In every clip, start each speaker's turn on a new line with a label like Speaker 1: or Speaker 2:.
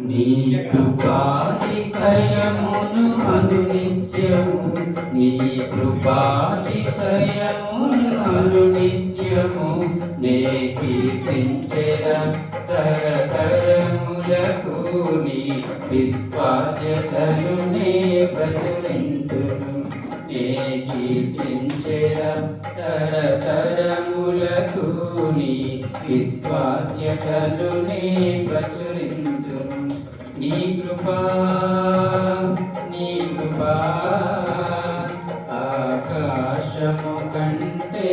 Speaker 1: నీ కృపాతిశయమును అనునిత్యము, నీ కృపాతిశయమును అనునిత్యము నే కీర్తించెదా తరతరములకు. నీ విశ్వాస్యతను నే ప్రచురింతును, నే కీర్తించెదా తరతరములకు. నీ విశ్వాస్యతను నే ప్రచురింతును. నీ కృపా ఆకాశము కంటే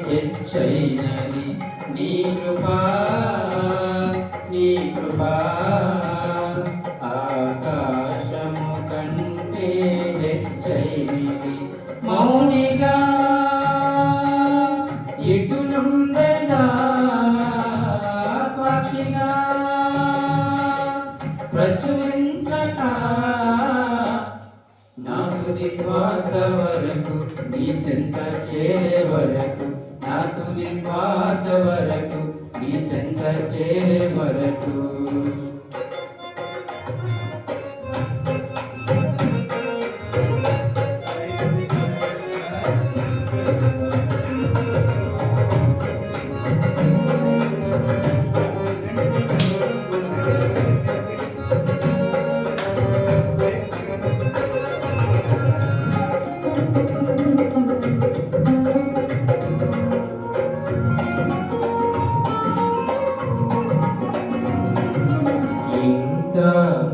Speaker 1: హెచ్చైనది. నీ కృపా ఆకాశము కంటే హెచ్చైనది. మౌనిగా ఎటునుండెదా సాక్షిగా ప్రచురించక నా తుది శ్వాస వరకు, నీ చెంత చేరే వరకు, నా తుది శ్వాస వరకు, నీ చెంత చేరే వరకు.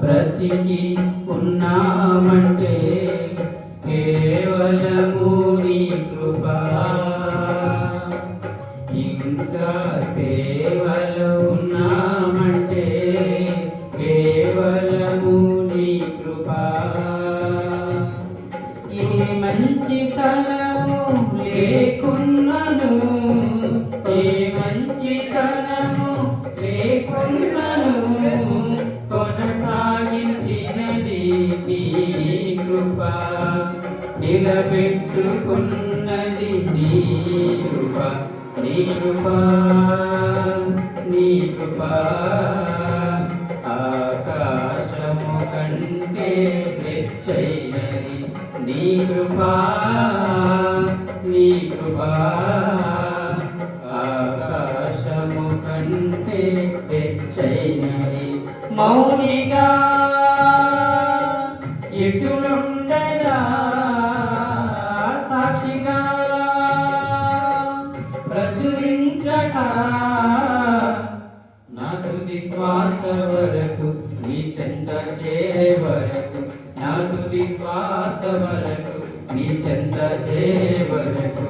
Speaker 1: బ్రతికి ఉన్నామంటే కేవలము నీ కృపా, ఇంకా సేవలో ఉన్నామంటే కేవలము నీ కృపా. ఏ మంచితనము లేకున్నను, ఏ మంచితనము లేకున్నను కొనసాగించినది నీ కృప, నిలబెట్టుకున్నది నీ కృప. నీ కృప ఆకాశము కంటే హెచ్చైనది. నీ కృప ఆకాశము కంటే హెచ్చైనది. మౌనిగా ఎటునుండెదా సాక్షిగా ప్రచురించక నా తుది శ్వాస వరకు, నీ చెంత చేరే వరకు, నా తుది శ్వాస వరకు, నీ చెంత చేరే వరకు.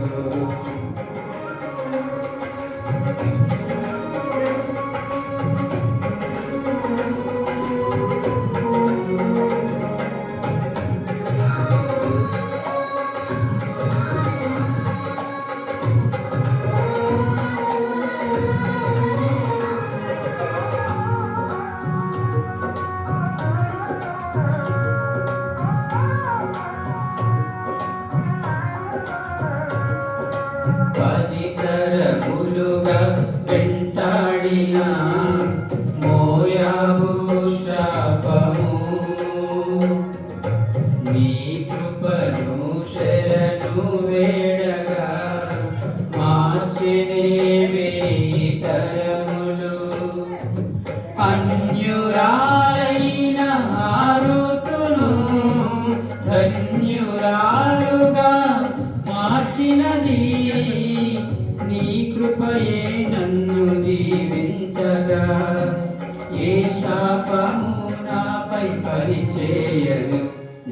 Speaker 1: పదితరములుగా వెంటాడిన మోయాబు శాపము, నీ కృపను శరణు వేడగా మార్చినే వేయి తరములు. అన్యురాలైన హారుతును ధన్యురాలుగా మార్చినది నీ కృపయే నన్ను దీవించగా. ఏ శాపము నాపై పనిచేయదు,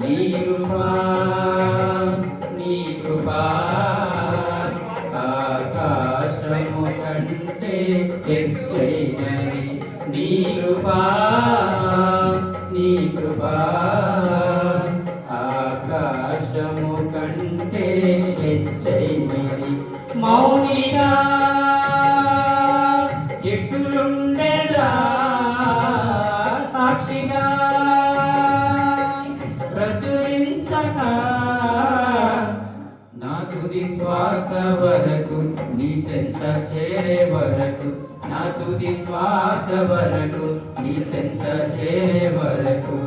Speaker 1: నీ కృపా ఆకాశము కంటే హెచ్చైనది. నీ కృపా ఆకాశము కంటే హెచ్చైనది. మౌనిగా ఎటులుండెదా సాక్షిగా ప్రచురించక నా తుది శ్వాస వరకు, నీ చెంత చేరే వరకు నా తుది శ్వాస వరకు నీ చెంత చేరే వరకు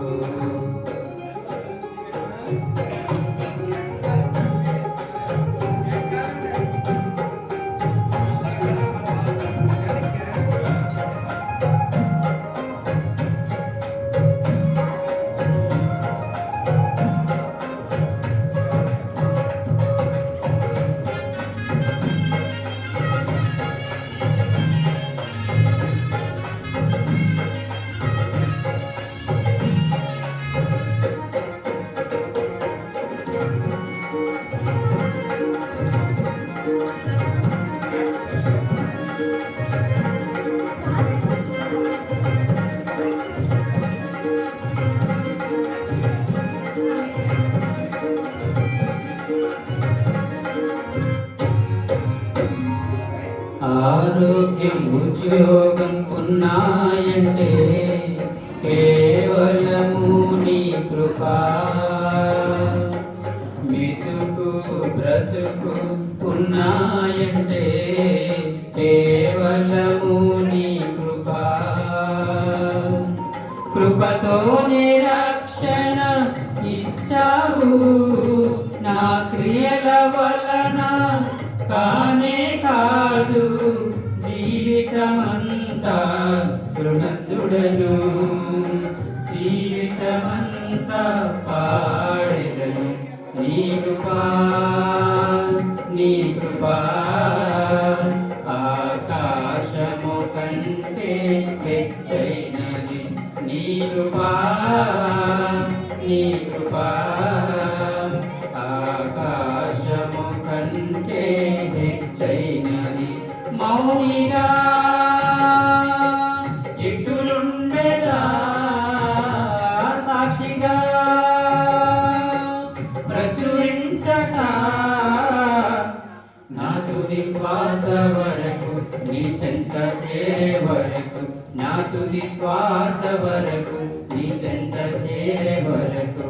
Speaker 1: ఆరోగ్యం ఉద్యోగం ఉన్నాయంటే కేవలము నీ కృపా మెతుకు బ్రతుకు ఉన్నాయంటే కేవలము నీ కృపా కృపతో నిరక్షణ ఇచ్చావు నా క్రియల వలన కానే కాదు జీవితమంతా రుణస్థుడను జీవితమంతా పాడెదను నీ కృపా నీ కృపా ఆకాశము కంటే హెచ్చైనది నీ కృపా నీ కృపా ఆకాశము కంటే హెచ్చైనది మౌనిగా ఎటులుండెదా సాక్షిగా ప్రచురించక నా తుది శ్వాస వరకు నీ చెంత చేరే వరకు నా తుది శ్వాస వరకు నీ చెంత చేరే వరకు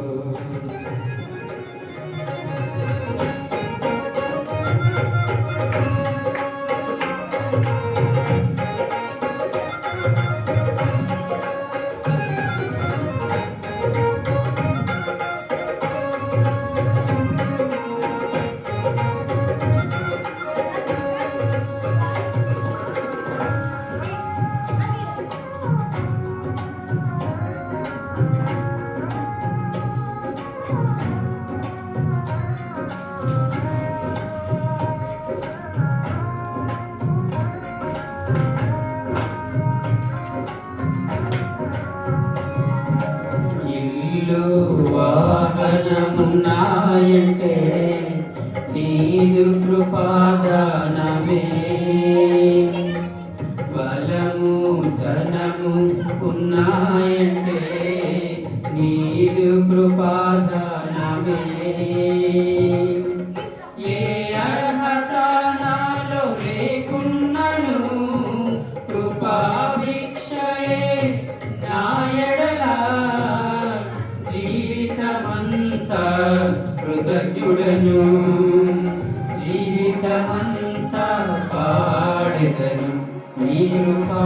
Speaker 1: వాహనమున్నాయంటే నీదు కృపాదానమే బలము ధనము ఉన్నాయంటే నీదు కృపాదానమే ఏ అర్హత నాలో లేకున్నను కృపాభిక్షయే నా ఎడల జీవితమంతా కృతజ్ఞుడను జీవితమంతా పాడెదను నీ కృపా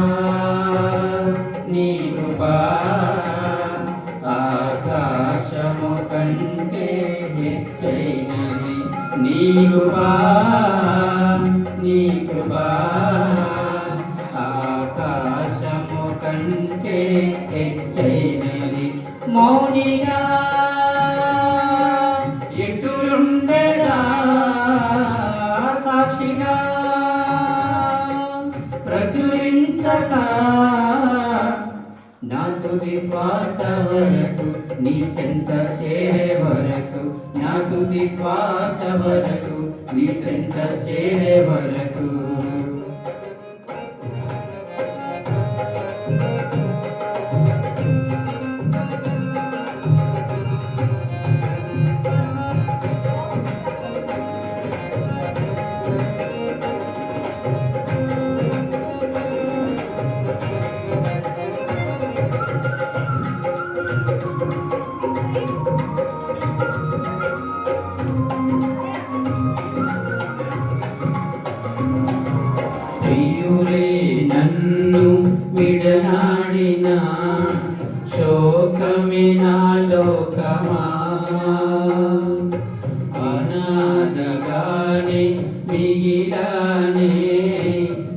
Speaker 1: నీ కృపా ఆకాశము కంటే హెచ్చైనది నీ కృపా నీ కృపా ఆకాశము కంటే హెచ్చైనది మౌనిగా ఎటులుండెదా సాక్షిగా ప్రచురించక నా తుది శ్వాస వరకు నీ చెంత చేరే వరకు నా తుది శ్వాస వరకు నీ చెంత చేరే వరకు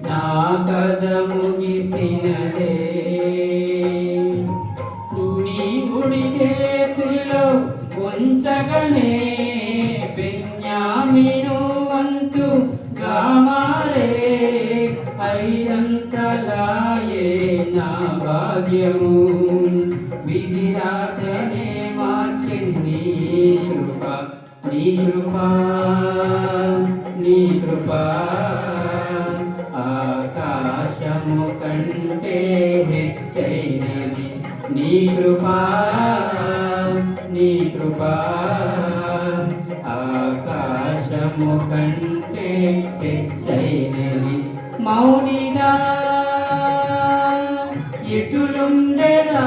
Speaker 1: నా కథ ముగిసినదే. నీ కుడి చేతిలో ఉంచగనే బెన్యామీను వంతు మారే. ఐదంతలాయే నా భాగ్యము, విధి రాతనే మార్చింది కృప. నీ కృపా, నీ కృపా ఆకాశము కంటే హెచ్చైనది. నీ కృపా, నీ కృపా ఆకాశము కంటే హెచ్చైనది. మౌనిగా ఎటులుండెదా,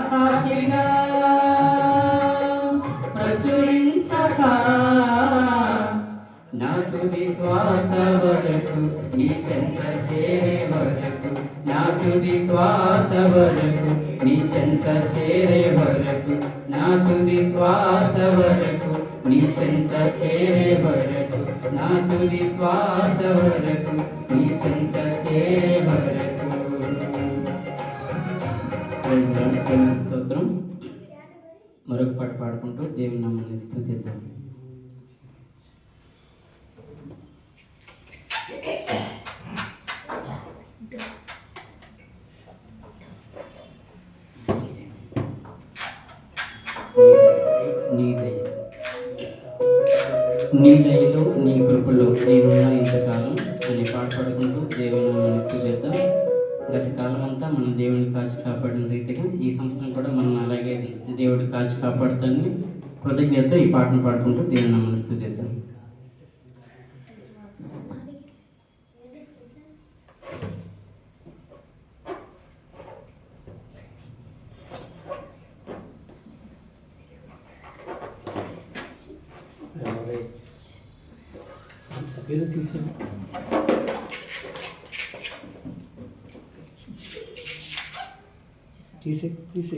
Speaker 1: సాక్షిగా ప్రచురించక నా తుది శ్వాస వరకు నీ చెంత చేరే వరకు, నా తుది శ్వాస వరకు నీ చెంత చేరే వరకు, నా తుది శ్వాస వరకు నీ చెంత చేరే వరకు, నా తుది శ్వాస వరకు నీ చెంత చేరే వరకు. స్తోత్రం. మరొక పాట పాడుకుంటూ దేవుని నామాన్ని స్తుతిద్దాం. నీ దయలో నీ కృపలో నేనున్న ఇంతకాలం అని పాట పాడుకుంటూ దేవుని స్తుతిద్దాం. గత కాలం అంతా మనం దేవుని కాచి కాపాడిన రీతిగా ఈ సంవత్సరం కూడా మనం అలాగే దేవుడు కాచి కాపాడుతానని కృతజ్ఞతతో ఈ పాటను పాడుకుంటూ దేవుని నామాన్ని స్తుతిద్దాం. తీసే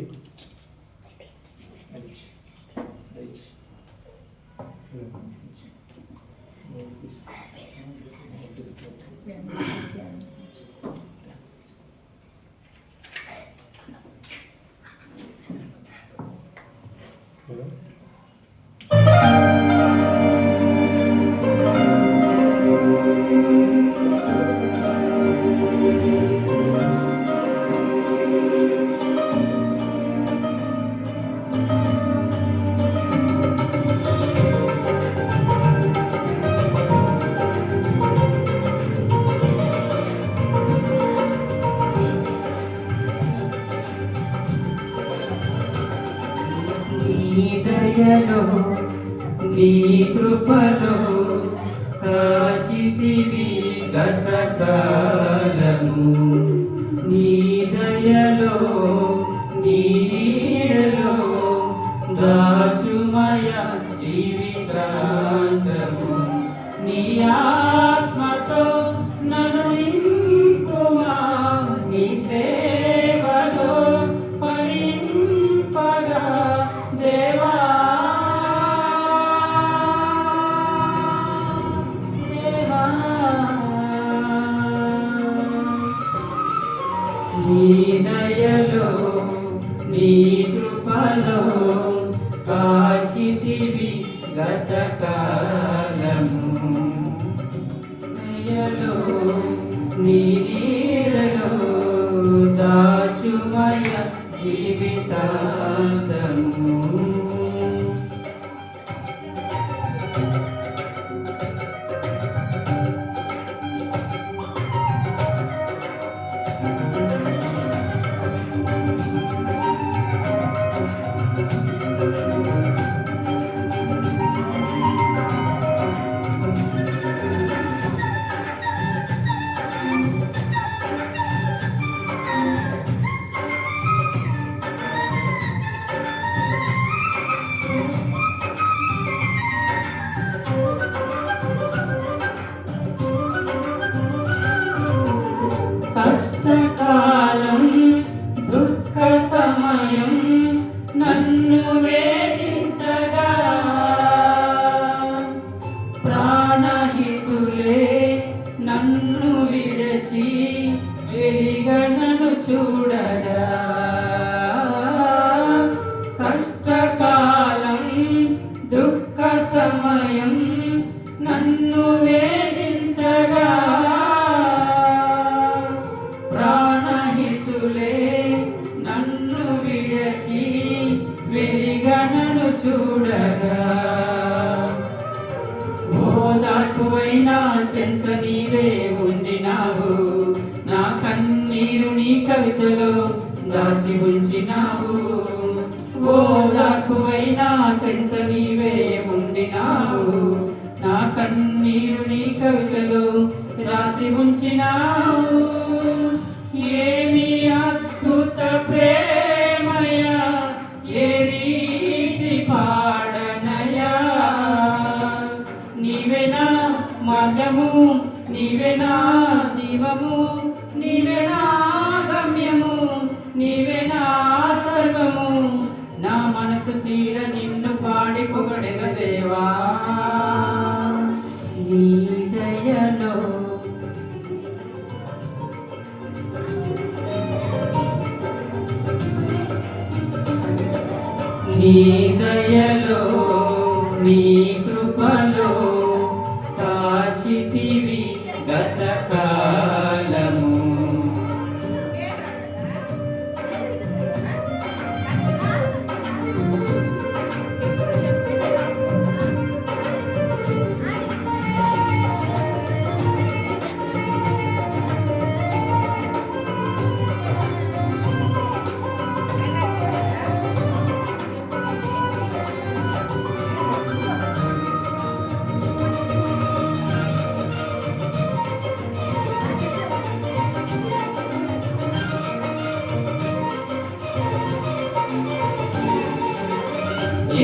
Speaker 1: నీ దయలో నీ కృపలో కాచితివి గత కాలము. నీ దయలో నీ నీడలో దాచుమయ జీవితాంతము. నీ ఆత్మతో నన్ను నింపుమా, నీ సేవలో ఫలింపగా దేవా. నీ దయలో నీ కృపలో కాచితివి గత కాలము. దయలో నీ నీడలో దాచుమయ జీవితాంతము. నీవే ఉండినావు, నా కన్నీరు నీ కవితలో దాసి ఉంచినావు. ఓదార్పువైనా చెంత నీవే ఉండినావు, నా కన్నీరు నీ కవితలో రాసి ఉంచినావు. ఏమి అద్భుత ప్రేమయా, ఏ రీతి పాడనయా. నీవేనా మార్గము, నీవేనా జీవము, నీవేనా గమ్యము, నీవేనా సర్వము. నా మనసు తీర నిన్ను పాడి పొగడెద దేవా. నీ దయలో నీ దయలో నీ కృపలో కాచితివి గతకాలము.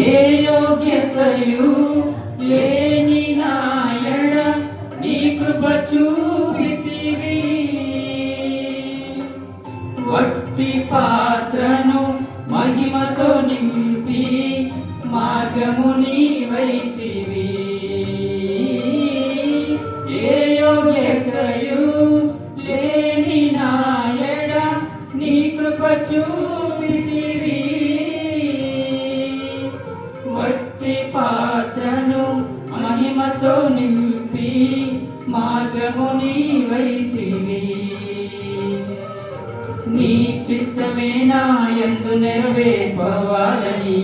Speaker 1: ఏ యోగ్యతయు లేని నాయడ నీ కృప చూపితివి. వట్టి పాత్రను మహిమతో నింపి మార్గము నీవైతివి. ఏ యోగ్యతయు లేని నాయడ నీ కృప చూపితివి. వట్టి పాత్రను మహిమతో నింపి మార్గము నీవైతివి. నీ చిత్తమే నా యందు నెరవేర్పవాలని,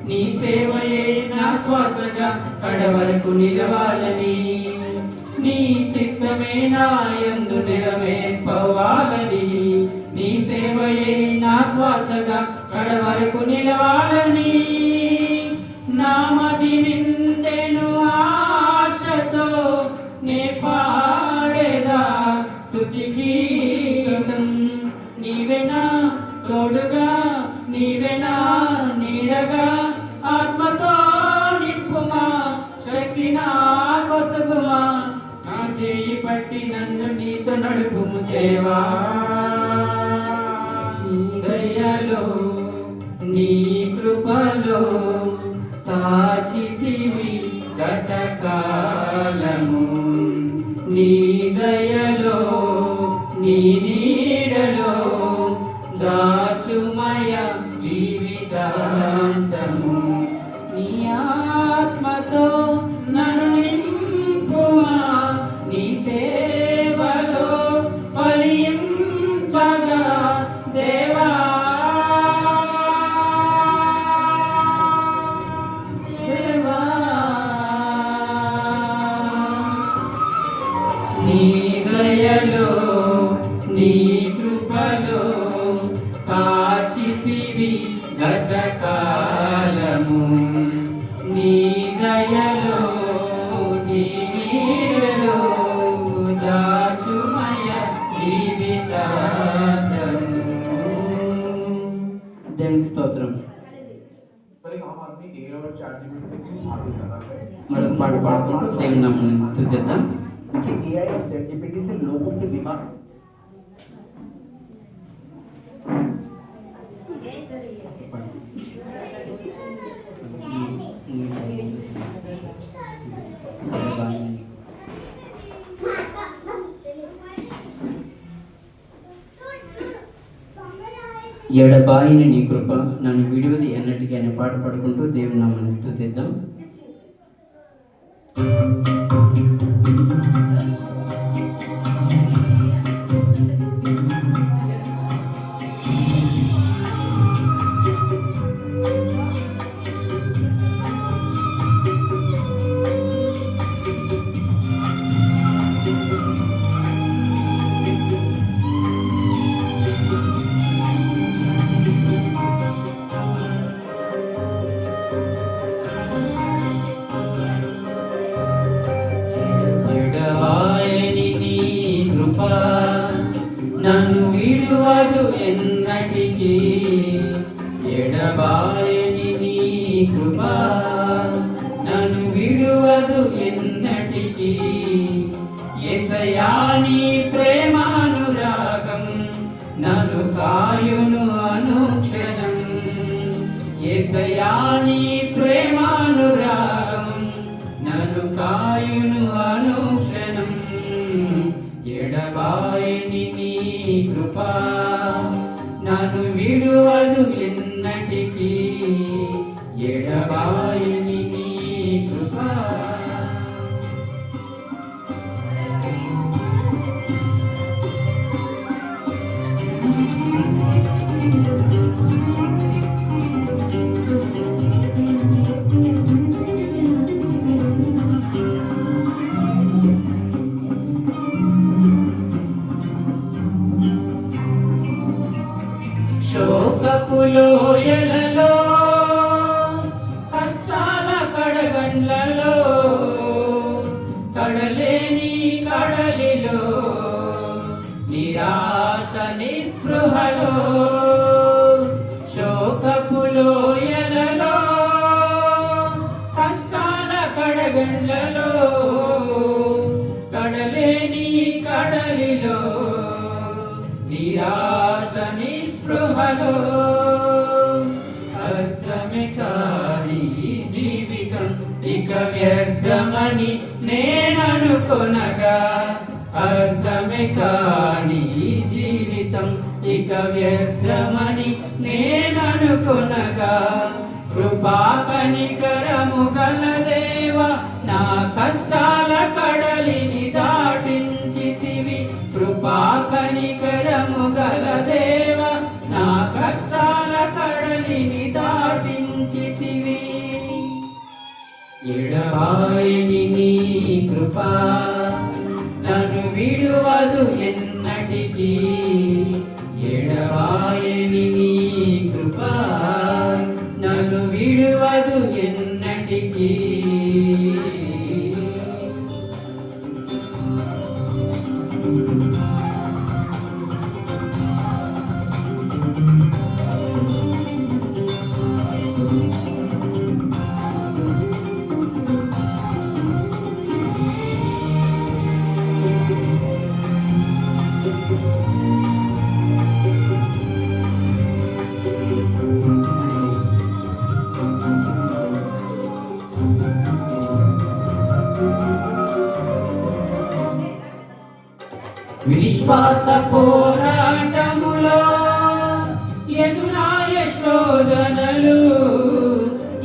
Speaker 1: నీ సేవయే నా శ్వాసగా కడవరకు నిలవాలని. నీ చిత్తమే నా యందు నెరవేర్పవాలని, నీ సేవయే నా శ్వాసగా కడవరకు నిలవాలని. నామది నిండెను ఆశతో నే పాడేదా స్తుతి గీతం. నీవేనా తోడుగా, నీవేనా నీడగా, ఆత్మతో నింపుమా, శక్తి నా కొసగుమా. నా చేయి పట్టి నన్ను నీతో నడుపుము దేవా. నీ దయలో నీ కృపలో కాచితివి గతకాలము. నీ దయలో నీ నీడలో దాచుమయ జీవితాంతము. నీ ఆత్మతో నన్ను నింపుమా, నీ సేవలో ఫలించగా దేవా. నీ దయలో నీ కృపలో కాచితివి గతకాలము. నీ దయలో నీ నీడలో దాచుమయ జీవితాంతము. దేవునికి స్తోత్రం. మరొక పాట పాడుకుంటూ దేవుని నామమును స్తుతిద్దాం.
Speaker 2: देखिए एआई और चैट जीपीटी से लोगों के दिमाग
Speaker 1: ఎడబాయిని నీ కృప నన్ను విడివది ఎన్నటికీ అనే పాట పాడుకుంటూ దేవుని నామమును స్తుతిద్దాం. విడువదు ఎన్నటికీ ఎడబాయని నీ కృపా నన్ను విడువదు ఎన్నటికీ యేసయ్యా నీ ప్రేమానురాగం నన్ను కాయును అనుక్షణం యేసయ్యా నీ ప్రేమానురాగం నన్ను కాయును అనుక్షణం ఎడబాయని నీ కృపా నన్ను విడువదు ఎన్నటికీ ఎడబాయని నీ కృపా శోకపు లోయలలో కష్టాల కడగండ్లలో కడలేని కడలిలో నిరాశ నిస్పృహలో శోకపు లోయలలో కష్టాల కడగండ్లలో కడలేని కడలిలో నిరాశ నిస్పృహలో అర్థమే కాని ఈ జీవితం ఇక వ్యర్థమని నేననుకొనగా అర్థమే కాని ఈ జీవితం ఇక వ్యర్థమని నేననుకొనగా కృపా కనికరము గల దేవా నా కష్టాల కడలిని దాటించితివి కృపా కనికరము గల దేవా నా కష్టాల కడలిని దాటించితివి ఎడబాయని నీ కృపా నన్ను విడువదు ఎన్నటికీ ఎడబాయని నీ కృపా నన్ను విడువదు ఎన్నటికీ విశ్వాస పోరాటములో ఎదురాయ శోధనలు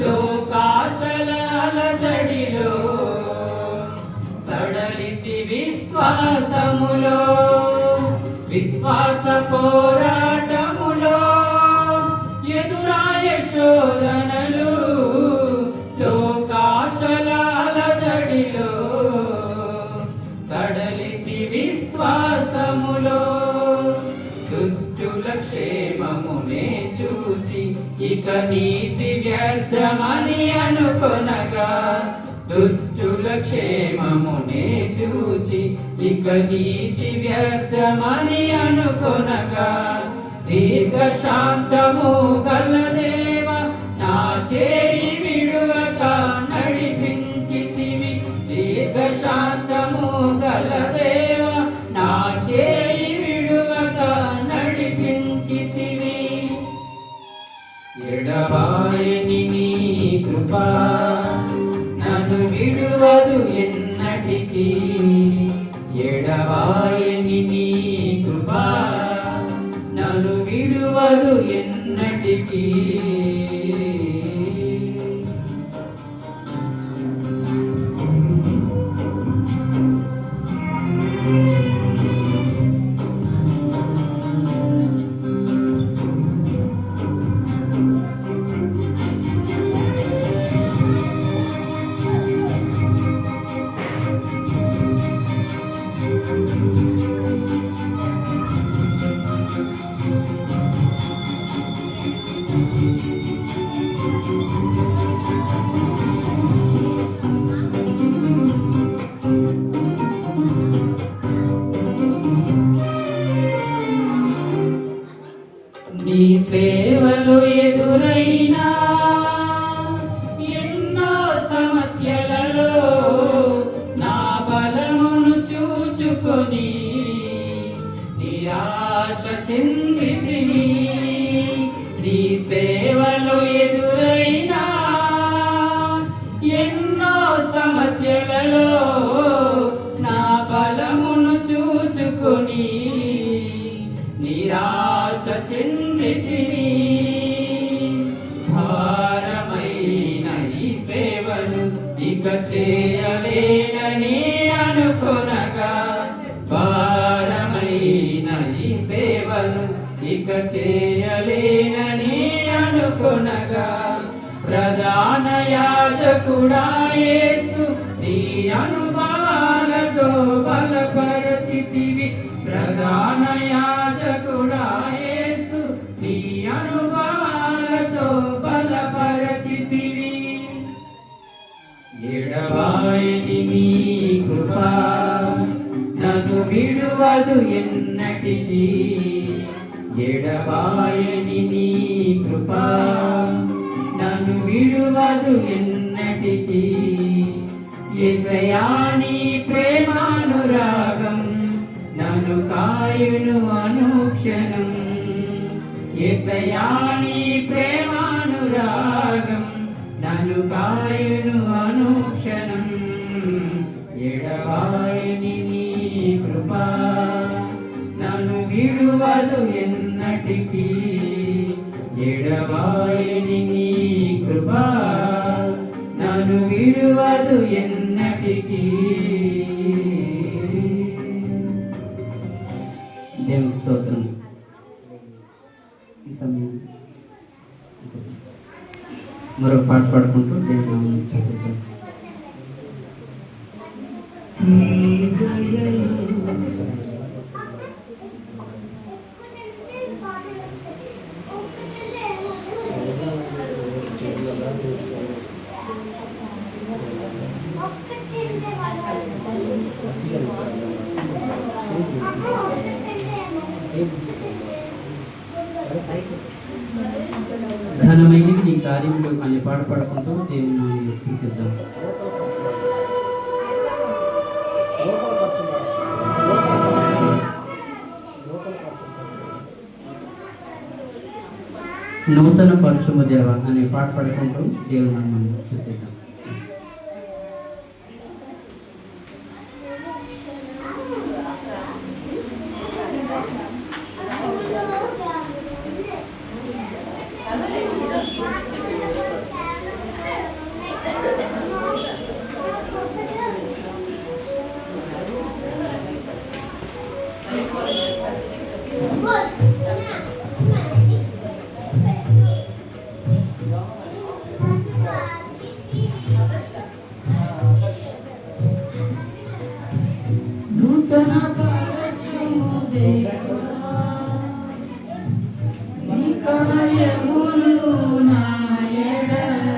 Speaker 1: లోకాశల అలజడిలో సడలితి విశ్వాసములో విశ్వాస పోరాటములో ఎదురాయ శోధనలు లోకాశల అలజడిలో సడలితి విశ్వాసములో దుష్టుల క్షేమమునే చూచి ఇక నీతి వ్యర్థమని అనుకొనగా దుష్టుల క్షేమమునే చూచి ఇక నీతి వ్యర్థమని అనుకొనగా దీర్ఘ శాంతము గల దేవా నా చేయి విడువక నడిపించితివి దీర్ఘ శాంతము గల దేవా నా చేయి విడువక నడిపించితివి ఎడబాయని నీ కృపా నన్ను విడువదు ఎన్నటికీ ఎడబాయని నీ కృపా నన్ను విడువదు ఎన్నటికీ నీ సేవలు ఎదురైనా ఎన్నో సమస్యలలో నా బలమును చూచుకొని నిరాశ చెందితిని. నీ సేవలు ఎదురైనా ఎన్నో సమస్యలలో నా బలమును చూచుకొని నిరాశ చెందితిని. భారమైన ఈ సేవను ఇక చేయలేనని అనుకొనగా, భారమైన ఈ సేవను ఇక చేయలేనని అనుకొనగా, ప్రధాన యాజకుడా యేసు నీ అనుభవాలతో బలపరచితివి. ప్రధాన యాజకుడా యేసు నీ అనుభవాలతో బలపరచితివి. ఎడబాయని నీ కృపా నన్ను విడువదు ఎన్నటికీ. ఎడబాయని నీ కృపా నన్ను విడువదు ఎన్నటికీ. యేసయ్యా నీ ప్రేమానురాగం నన్ను కాయును అనుక్షణం. యేసయ్యా నీ ప్రేమానురాగం నన్ను కాయును అనుక్షణం. ఎడబాయని నీ కృపా నన్ను విడువదు ఎన్నటికీ. ఎడబాయని నీ కృపా నన్ను విడువదు ఎన్నటికీ. దేవుని స్తోత్రం. ఈ సమయం మరో పాట పాడుకుంటూ దేవుని స్తోత్రం. ఘనమైనవి నీ కార్యములు అనే పాట పాడుకుంటూ దేవుని స్తుతిద్దాం. నూతన పరచుము దేవ అనే పాట పాడుకుంటూ దేవుని నామమును స్తుతిద్దాం. నూతన పరచుము దేవా నీ కార్యములు నా ఎడల.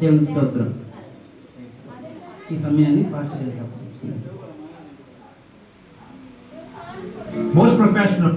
Speaker 1: దేవుని స్తోత్రం. ఈ సమయాన్ని పాస్టర్ గారికి అప్పచెప్తున్నాను.
Speaker 3: Most professional